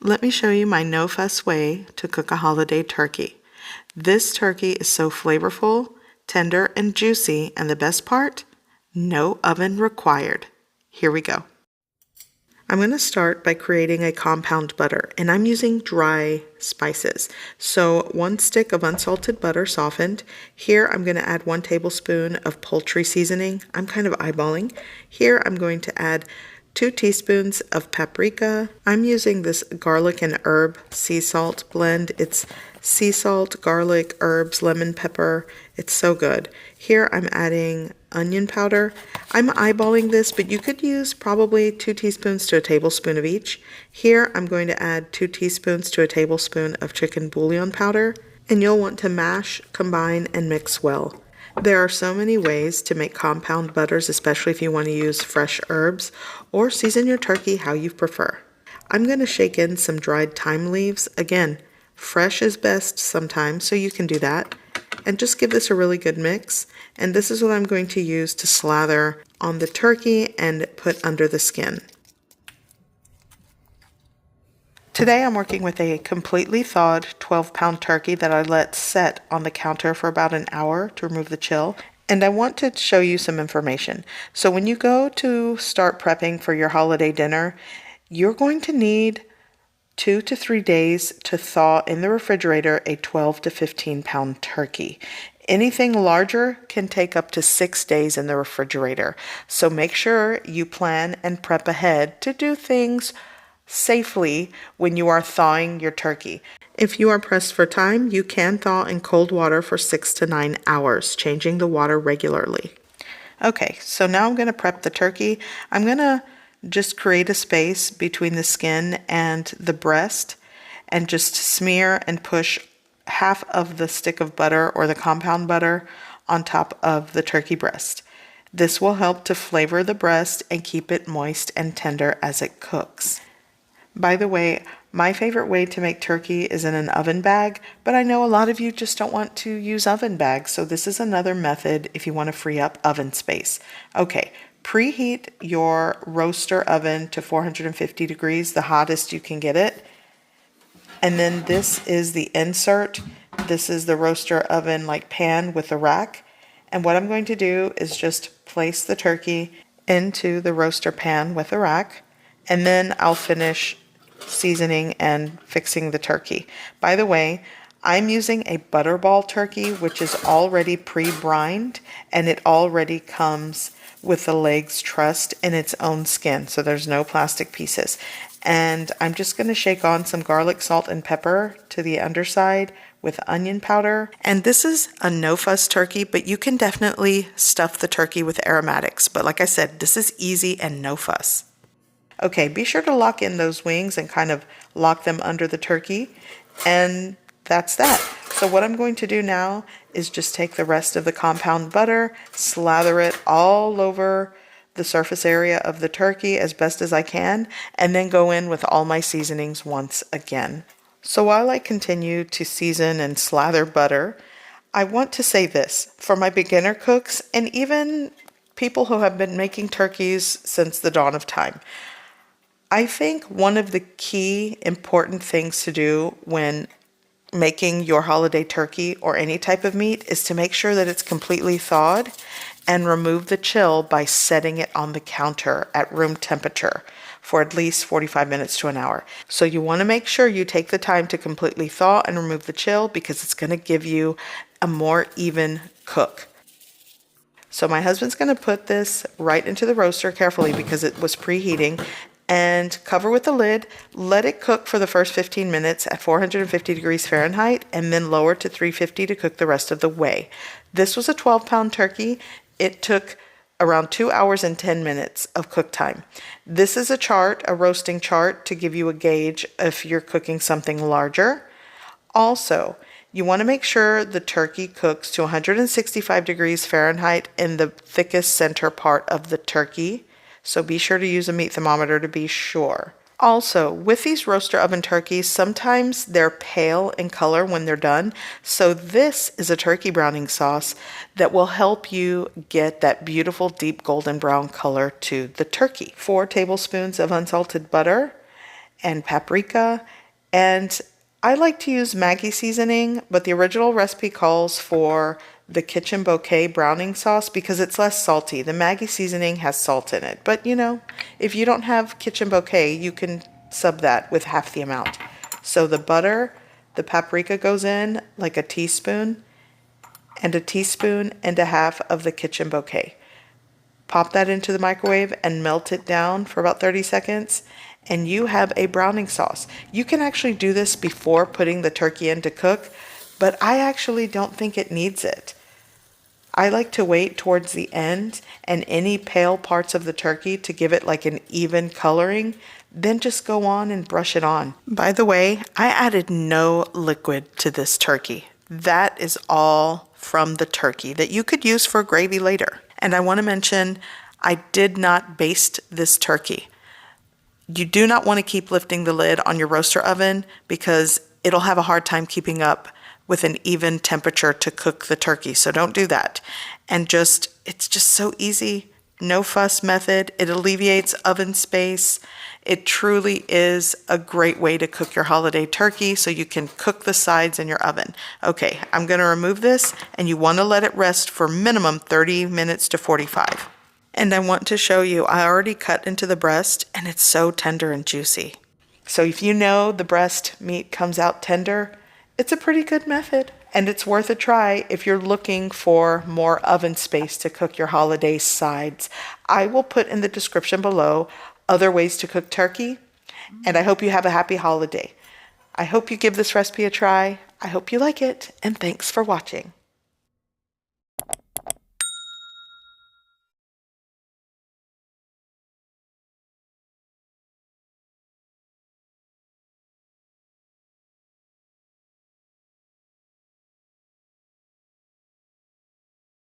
Let me show you my no-fuss way to cook a holiday turkey. This turkey is so flavorful, tender, and juicy, and the best part? No oven required. Here we go. I'm going to start by creating a compound butter, and I'm using dry spices. So 1 stick of unsalted butter softened. Here I'm going to add 1 tablespoon of poultry seasoning. I'm kind of eyeballing. Here I'm going to add 2 teaspoons of paprika. I'm using this garlic and herb sea salt blend. It's sea salt, garlic, herbs, lemon pepper. It's so good. Here I'm adding onion powder. I'm eyeballing this, but you could use probably 2 teaspoons to a tablespoon of each. Here I'm going to add 2 teaspoons to a tablespoon of chicken bouillon powder, and you'll want to mash, combine, and mix well. There are so many ways to make compound butters, especially if you want to use fresh herbs, or season your turkey how you prefer. I'm going to shake in some dried thyme leaves. Again, fresh is best sometimes, so you can do that. And just give this a really good mix. And this is what I'm going to use to slather on the turkey and put under the skin. Today I'm working with a completely thawed 12-pound turkey that I let set on the counter for about an hour to remove the chill. And I want to show you some information. So when you go to start prepping for your holiday dinner, you're going to need 2 to 3 days to thaw in the refrigerator a 12 to 15-pound turkey. Anything larger can take up to 6 days in the refrigerator. So make sure you plan and prep ahead to do things safely when you are thawing your turkey. If you are pressed for time, you can thaw in cold water for 6 to 9 hours, changing the water regularly. Okay, so now I'm going to prep the turkey. I'm going to just create a space between the skin and the breast and just smear and push half of the stick of butter or the compound butter on top of the turkey breast. This will help to flavor the breast and keep it moist and tender as it cooks. By the way, my favorite way to make turkey is in an oven bag, but I know a lot of you just don't want to use oven bags, so this is another method if you want to free up oven space. Okay, preheat your roaster oven to 450 degrees, the hottest you can get it. And then this is the insert. This is the roaster oven like pan with the rack. And what I'm going to do is just place the turkey into the roaster pan with the rack, and then I'll finish seasoning and fixing the turkey. By the way, I'm using a butterball turkey, which is already pre-brined, and it already comes with the legs trussed in its own skin, so there's no plastic pieces. And I'm just going to shake on some garlic, salt, and pepper to the underside with onion powder. And this is a no-fuss turkey, but you can definitely stuff the turkey with aromatics. But like I said, this is easy and no fuss. Okay, be sure to lock in those wings and kind of lock them under the turkey. And that's that. So what I'm going to do now is just take the rest of the compound butter, slather it all over the surface area of the turkey as best as I can, and then go in with all my seasonings once again. So while I continue to season and slather butter, I want to say this for my beginner cooks and even people who have been making turkeys since the dawn of time. I think one of the key important things to do when making your holiday turkey or any type of meat is to make sure that it's completely thawed and remove the chill by setting it on the counter at room temperature for at least 45 minutes to an hour. So you want to make sure you take the time to completely thaw and remove the chill because it's going to give you a more even cook. So my husband's going to put this right into the roaster carefully because it was preheating, and cover with the lid. Let it cook for the first 15 minutes at 450 degrees Fahrenheit and then lower to 350 to cook the rest of the way. This was a 12-pound turkey. It took around 2 hours and 10 minutes of cook time. This is a chart, a roasting chart, to give you a gauge if you're cooking something larger. Also, you want to make sure the turkey cooks to 165 degrees Fahrenheit in the thickest center part of the turkey. So be sure to use a meat thermometer to be sure. Also, with these roaster oven turkeys, sometimes they're pale in color when they're done. So this is a turkey browning sauce that will help you get that beautiful deep golden brown color to the turkey. 4 tablespoons of unsalted butter, and paprika. And I like to use Maggi seasoning, but the original recipe calls for the kitchen bouquet browning sauce because it's less salty. The Maggi seasoning has salt in it. But if you don't have kitchen bouquet, you can sub that with half the amount. So the butter, the paprika goes in like a teaspoon, and a teaspoon and a half of the kitchen bouquet. Pop that into the microwave and melt it down for about 30 seconds, and you have a browning sauce. You can actually do this before putting the turkey in to cook, but I actually don't think it needs it. I like to wait towards the end and any pale parts of the turkey to give it like an even coloring, then just go on and brush it on. By the way, I added no liquid to this turkey. That is all from the turkey that you could use for gravy later. And I want to mention, I did not baste this turkey. You do not want to keep lifting the lid on your roaster oven because it'll have a hard time keeping up with an even temperature to cook the turkey. So don't do that. And it's just so easy. No fuss method. It alleviates oven space. It truly is a great way to cook your holiday turkey so you can cook the sides in your oven. Okay, I'm going to remove this, and you want to let it rest for minimum 30 minutes to 45. And I want to show you, I already cut into the breast, and it's so tender and juicy. So if you know the breast meat comes out tender, it's a pretty good method. And it's worth a try if you're looking for more oven space to cook your holiday sides. I will put in the description below other ways to cook turkey, and I hope you have a happy holiday. I hope you give this recipe a try. I hope you like it, and thanks for watching.